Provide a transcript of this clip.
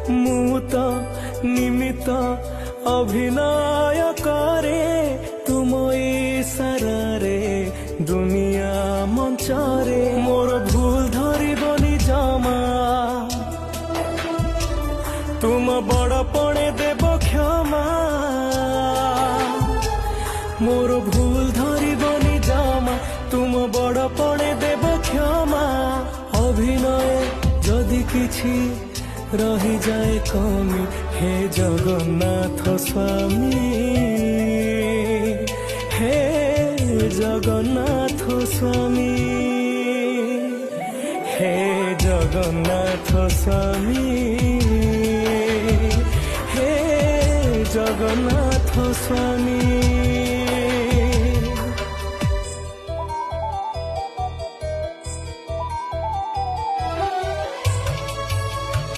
ମୁଁ ତ ନିମିତ ଅଭିନୟ କରେ ତୁମ ଇସାରାରେ ଦୁନିଆ ମଞ୍ଚରେ ମୋର ଭୁଲ ଧରିବନି ଜମା ତୁମ ବଡ଼ପଣେ ଦେବ କ୍ଷମା ମୋର ଭୁଲ ଧରିବନି ଜମା ତୁମ ବଡ଼ପଣେ ଦେବ କ୍ଷମା ଅଭିନୟ ଯଦି କିଛି ରହିଯାଏ କମି हे जगन्नाथ स्वामी हे जगन्नाथ स्वामी हे जगन्नाथ स्वामी हे जगन्नाथ स्वामी।